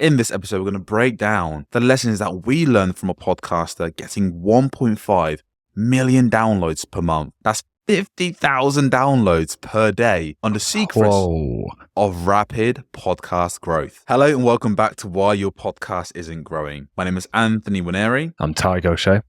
In this episode, we're going to break down the lessons that we learned from a podcaster getting 1.5 million downloads per month. That's 50,000 downloads per day on the secrets of rapid podcast growth. Hello and welcome back to Why Your Podcast Isn't Growing. My name is Anthony Winery. I'm Ty Gaucher.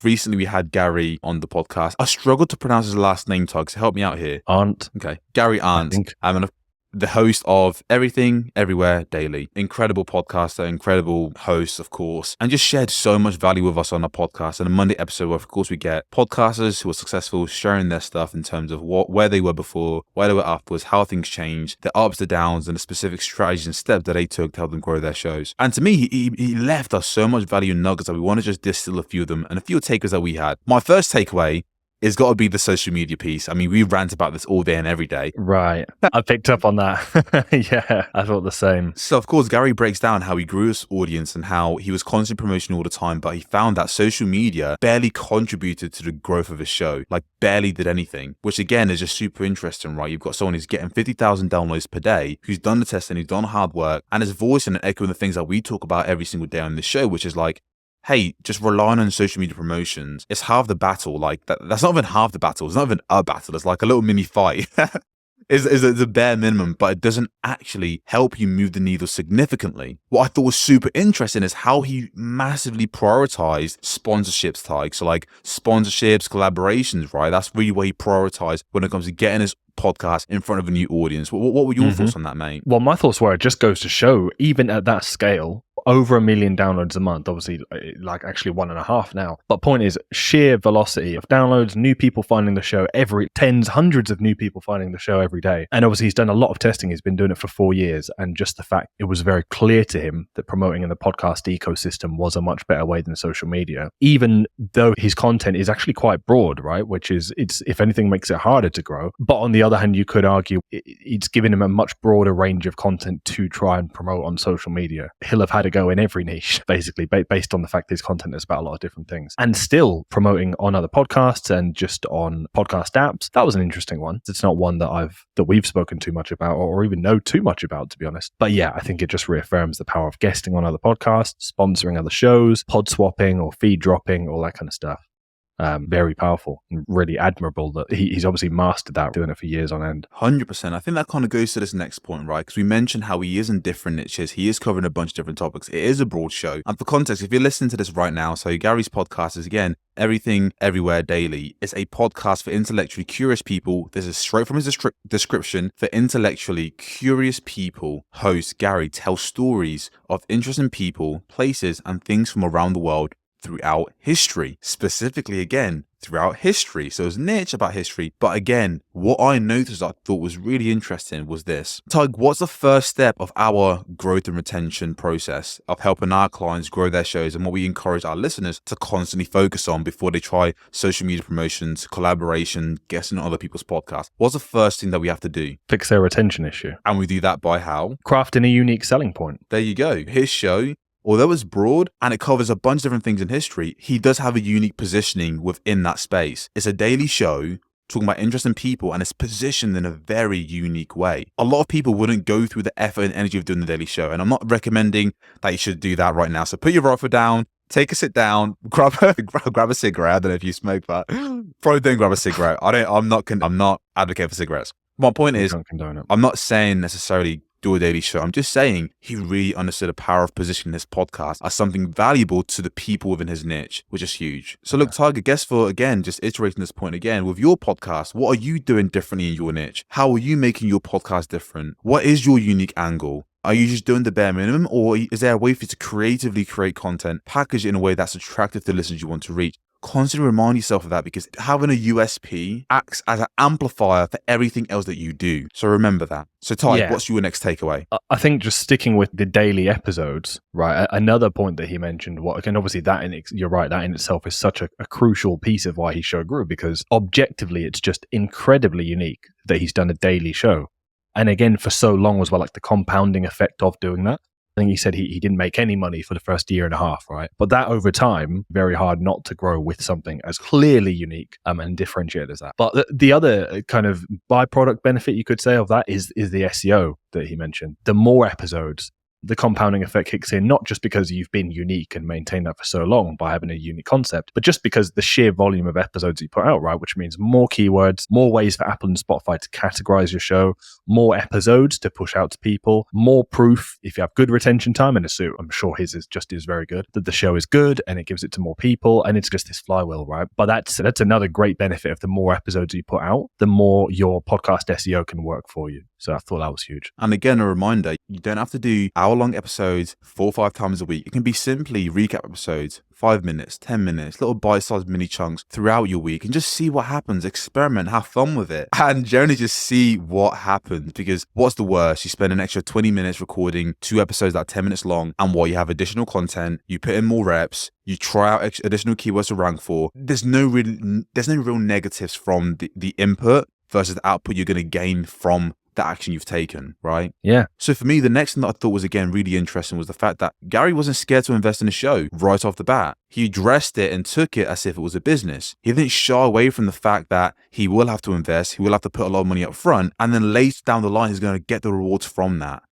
Recently, we had Gary on the podcast. I struggled to pronounce his last name, Tug, so help me out here. Arndt. Okay, Gary Arndt. I'm the host of Everything, Everywhere, Daily. Incredible podcaster, incredible host, of course, and just shared so much value with us on our podcast. And a Monday episode where, of course, we get podcasters who are successful sharing their stuff in terms of where they were before, where they were afterwards, how things changed, the ups, the downs, and the specific strategies and steps that they took to help them grow their shows. And to me, he left us so much value and nuggets that we want to just distill a few of them and a few takeaways that we had. My first takeaway it's got to be the social media piece. I mean, we rant about this all day and every day. Right. I picked up on that. Yeah, I thought the same. So, of course, Gary breaks down how he grew his audience and how he was constantly promoting all the time, but he found that social media barely contributed to the growth of his show, like barely did anything, which again is just super interesting, right? You've got someone who's getting 50,000 downloads per day, who's done the testing, who's done hard work, and is voicing and echoing the things that we talk about every single day on this show, which is like, hey, just relying on social media promotions, it's half the battle. Like, that's not even half the battle. It's not even a battle. It's like a little mini fight. It's the bare minimum, but it doesn't actually help you move the needle significantly. What I thought was super interesting is how he massively prioritized sponsorships, Tyke. So like sponsorships, collaborations, right? That's really what he prioritized when it comes to getting his podcast in front of a new audience. What were your thoughts on that, mate? Well, my thoughts were it just goes to show, even at that scale, over 1 million downloads a month, obviously like actually 1.5 now. But point is sheer velocity of downloads, new people finding the show hundreds of new people finding the show every day. And obviously he's done a lot of testing. He's been doing it for 4 years. And just the fact it was very clear to him that promoting in the podcast ecosystem was a much better way than social media, even though his content is actually quite broad, right? Which is, it's if anything makes it harder to grow. But on the other hand, you could argue it's given him a much broader range of content to try and promote on social media. He'll have had to go in every niche, basically, based on the fact that his content is about a lot of different things. And still promoting on other podcasts and just on podcast apps. That was an interesting one. It's not one that we've spoken too much about or even know too much about, to be honest. But yeah, I think it just reaffirms the power of guesting on other podcasts, sponsoring other shows, pod swapping or feed dropping, all that kind of stuff. Very powerful and really admirable that he's obviously mastered that, doing it for years on end. 100%. I think that kind of goes to this next point, right? Because we mentioned how he is in different niches. He is covering a bunch of different topics. It is a broad show. And for context, if you're listening to this right now, so Gary's podcast is, again, Everything, Everywhere, Daily. It's a podcast for intellectually curious people. This is straight from his description. For intellectually curious people, host Gary tells stories of interesting people, places, and things from around the world throughout history, specifically again throughout history. So it's niche about history, but again, what I noticed I thought was really interesting was this. Tug, what's the first step of our growth and retention process of helping our clients grow their shows, and what we encourage our listeners to constantly focus on before they try social media promotions, collaboration, guesting on other people's podcasts? What's the first thing that we have to do? Fix their retention issue. And we do that by how? Crafting a unique selling point. There you go. His show, although it's broad and it covers a bunch of different things in history, he does have a unique positioning within that space. It's a daily show talking about interesting people, and it's positioned in a very unique way. A lot of people wouldn't go through the effort and energy of doing the daily show, and I'm not recommending that you should do that right now. So put your rifle down, take a sit down, grab a cigarette. I don't know if you smoke, but probably don't grab a cigarette. I'm not advocating for cigarettes. My point is, I'm not saying necessarily do a daily show. I'm just saying he really understood the power of positioning his podcast as something valuable to the people within his niche, which is huge. So look, Tiger, guess for, again, just iterating this point again, with your podcast, what are you doing differently in your niche? How are you making your podcast different? What is your unique angle? Are you just doing the bare minimum, or is there a way for you to creatively create content, package it in a way that's attractive to the listeners you want to reach? Constantly remind yourself of that, because having a USP acts as an amplifier for everything else that you do. So remember that. So Ty, what's your next takeaway? I think just sticking with the daily episodes, right? Another point that he mentioned, and obviously you're right, that in itself is such a crucial piece of why his show grew, because objectively it's just incredibly unique that he's done a daily show. And again, for so long as well, like the compounding effect of doing that. I think he said he didn't make any money for the first year and a half, right? But that over time, very hard not to grow with something as clearly unique and differentiated as that. But the other kind of byproduct benefit you could say of that is the SEO that he mentioned. The more episodes, the compounding effect kicks in, not just because you've been unique and maintained that for so long by having a unique concept, but just because the sheer volume of episodes you put out, right? Which means more keywords, more ways for Apple and Spotify to categorize your show, more episodes to push out to people, more proof if you have good retention time. And I'm sure his is just as very good, that the show is good and it gives it to more people. And it's just this flywheel, right? But that's another great benefit of the more episodes you put out, the more your podcast SEO can work for you. So I thought that was huge. And again, a reminder, you don't have to do hour-long episodes 4 or 5 times a week. It can be simply recap episodes, 5 minutes, 10 minutes, little bite-sized mini chunks throughout your week, and just see what happens, experiment, have fun with it, and generally just see what happens. Because what's the worst? You spend an extra 20 minutes recording 2 episodes that are 10 minutes long, and while you have additional content, you put in more reps, you try out additional keywords to rank for. There's no real negatives from the input versus the output you're going to gain from the action you've taken, right? Yeah. So for me, the next thing that I thought was, again, really interesting was the fact that Gary wasn't scared to invest in the show right off the bat. He addressed it and took it as if it was a business. He didn't shy away from the fact that he will have to invest, he will have to put a lot of money up front, and then later down the line, he's going to get the rewards from that,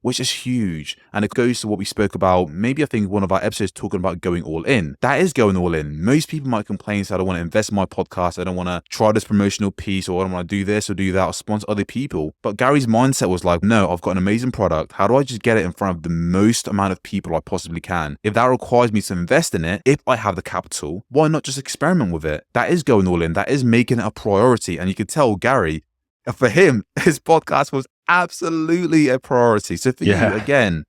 which is huge. And it goes to what we spoke about, maybe I think one of our episodes talking about going all in. That is going all in. Most people might complain, say, I don't want to invest in my podcast, I don't want to try this promotional piece, or I don't want to do this or do that or sponsor other people. But Gary's mindset was like, no, I've got an amazing product. How do I just get it in front of the most amount of people I possibly can? If that requires me to invest in it, if I have the capital, why not just experiment with it? That is going all in. That is making it a priority. And you could tell Gary, for him, his podcast was absolutely a priority. So for you, again,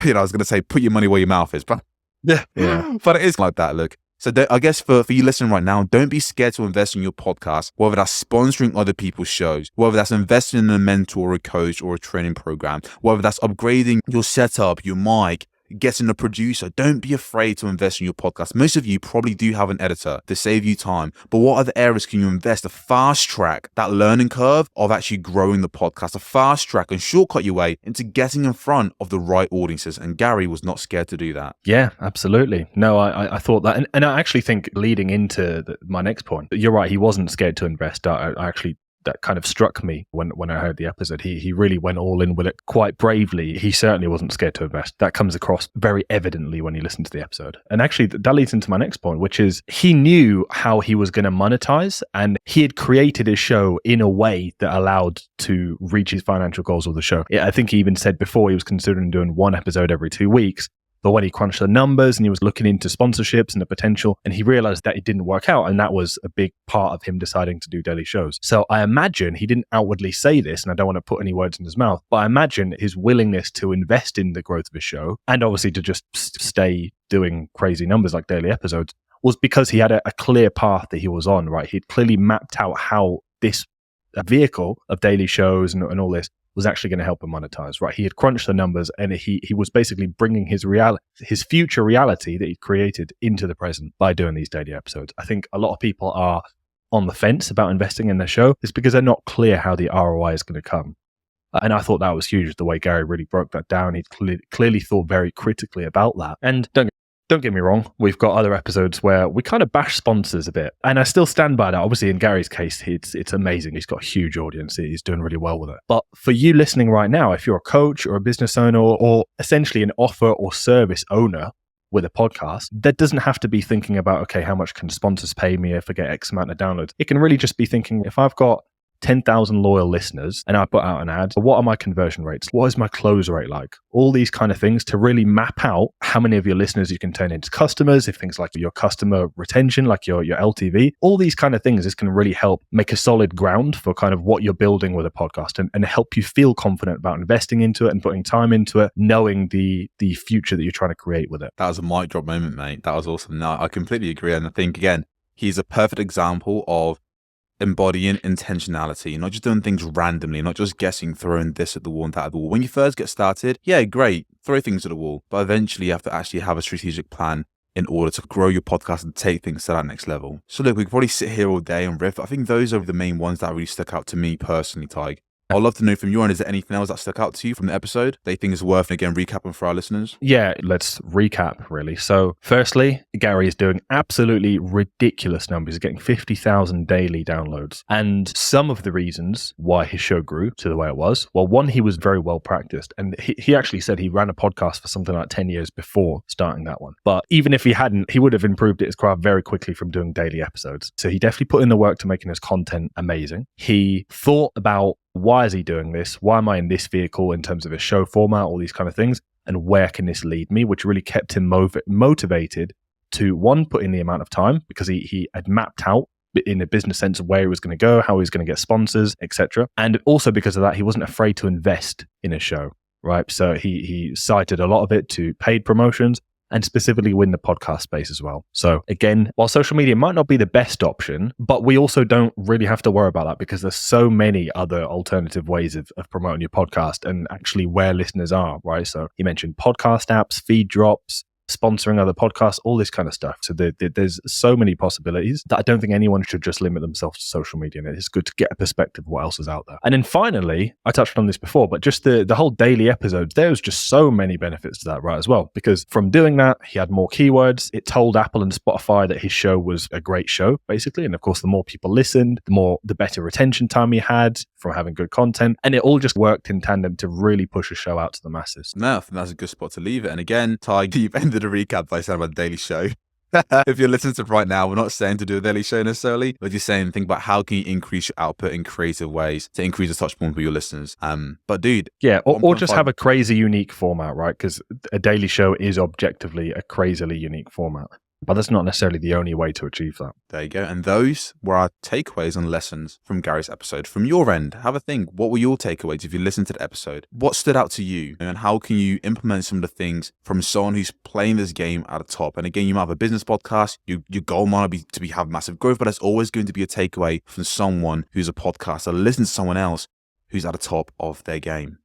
I was going to say, put your money where your mouth is, but but it is like that. Look, so I guess for you listening right now, don't be scared to invest in your podcast, whether that's sponsoring other people's shows, whether that's investing in a mentor or a coach or a training program, whether that's upgrading your setup, your mic, getting a producer. Don't be afraid to invest in your podcast. Most of you probably do have an editor to save you time, but what other areas can you invest to fast track that learning curve of actually growing the podcast, to fast track and shortcut your way into getting in front of the right audiences? And Gary was not scared to do that. Yeah, absolutely. No, I thought that. And I actually think leading into my next point, you're right. He wasn't scared to invest. I actually, that kind of struck me when I heard the episode. He really went all in with it quite bravely. He certainly wasn't scared to invest. That comes across very evidently when you listen to the episode. And actually, that leads into my next point, which is he knew how he was going to monetize, and he had created his show in a way that allowed to reach his financial goals of the show. I think he even said before he was considering doing 1 episode every 2 weeks. But when he crunched the numbers and he was looking into sponsorships and the potential, and he realized that it didn't work out. And that was a big part of him deciding to do daily shows. So I imagine he didn't outwardly say this, and I don't want to put any words in his mouth, but I imagine his willingness to invest in the growth of his show, and obviously to just stay doing crazy numbers like daily episodes, was because he had a clear path that he was on, right? He'd clearly mapped out how this vehicle of daily shows and all this was actually going to help him monetize, right? He had crunched the numbers, and he was basically bringing his future reality that he'd created into the present by doing these daily episodes. I think a lot of people are on the fence about investing in their show. It's because they're not clear how the ROI is going to come. And I thought that was huge, the way Gary really broke that down. He clearly thought very critically about that. And don't get me wrong, we've got other episodes where we kind of bash sponsors a bit. And I still stand by that. Obviously, in Gary's case, it's amazing. He's got a huge audience. He's doing really well with it. But for you listening right now, if you're a coach or a business owner or essentially an offer or service owner with a podcast, that doesn't have to be thinking about, okay, how much can sponsors pay me if I get X amount of downloads? It can really just be thinking, if I've got 10,000 loyal listeners and I put out an ad, what are my conversion rates? What is my close rate like? All these kind of things to really map out how many of your listeners you can turn into customers, if things like your customer retention, like your LTV, all these kind of things, this can really help make a solid ground for kind of what you're building with a podcast and help you feel confident about investing into it and putting time into it, knowing the future that you're trying to create with it. That was a mic drop moment, mate. That was awesome. No, I completely agree. And I think, again, he's a perfect example of embodying intentionality, not just doing things randomly, not just guessing, throwing this at the wall and that at the wall. When you first get started, yeah, great, throw things at the wall, but eventually you have to actually have a strategic plan in order to grow your podcast and take things to that next level. So look, we could probably sit here all day and riff. I think those are the main ones that really stuck out to me personally, Tig. I'd love to know from your end, is there anything else that stuck out to you from the episode that you think is worth, again, recapping for our listeners? Yeah, let's recap, really. So, firstly, Gary is doing absolutely ridiculous numbers. He's getting 50,000 daily downloads. And some of the reasons why his show grew to the way it was, well, one, he was very well practiced. And he actually said he ran a podcast for something like 10 years before starting that one. But even if he hadn't, he would have improved his craft very quickly from doing daily episodes. So he definitely put in the work to making his content amazing. He thought about, why is he doing this? Why am I in this vehicle in terms of his show format, all these kind of things? And where can this lead me? Which really kept him motivated to, one, put in the amount of time, because he had mapped out in a business sense of where he was going to go, how he was going to get sponsors, etc. And also because of that, he wasn't afraid to invest in a show, right? So he cited a lot of it to paid promotions, and specifically win the podcast space as well. So again, while social media might not be the best option, but we also don't really have to worry about that because there's so many other alternative ways of promoting your podcast and actually where listeners are, right? So you mentioned podcast apps, feed drops, sponsoring other podcasts, all this kind of stuff. So there's so many possibilities that I don't think anyone should just limit themselves to social media. And it's good to get a perspective of what else is out there. And then finally, I touched on this before, but just the whole daily episodes, there was just so many benefits to that, right, as well. Because from doing that, he had more keywords. It told Apple and Spotify that his show was a great show, basically. And of course, the more people listened, the better retention time he had from having good content. And it all just worked in tandem to really push a show out to the masses. No, I think that's a good spot to leave it. And again, Ty, you've ended a recap by saying about the Daily Show. If you're listening to it right now, we're not saying to do a daily show necessarily, but just saying think about how can you increase your output in creative ways to increase the touch point for your listeners. But dude, yeah, or just have a crazy unique format, right? Because a daily show is objectively a crazily unique format. But that's not necessarily the only way to achieve that. There you go. And those were our takeaways and lessons from Gary's episode. From your end, have a think. What were your takeaways if you listened to the episode? What stood out to you? And how can you implement some of the things from someone who's playing this game at the top? And again, you might have a business podcast. Your goal might be to have massive growth, but there's always going to be a takeaway from someone who's a podcaster. Listen to someone else who's at the top of their game.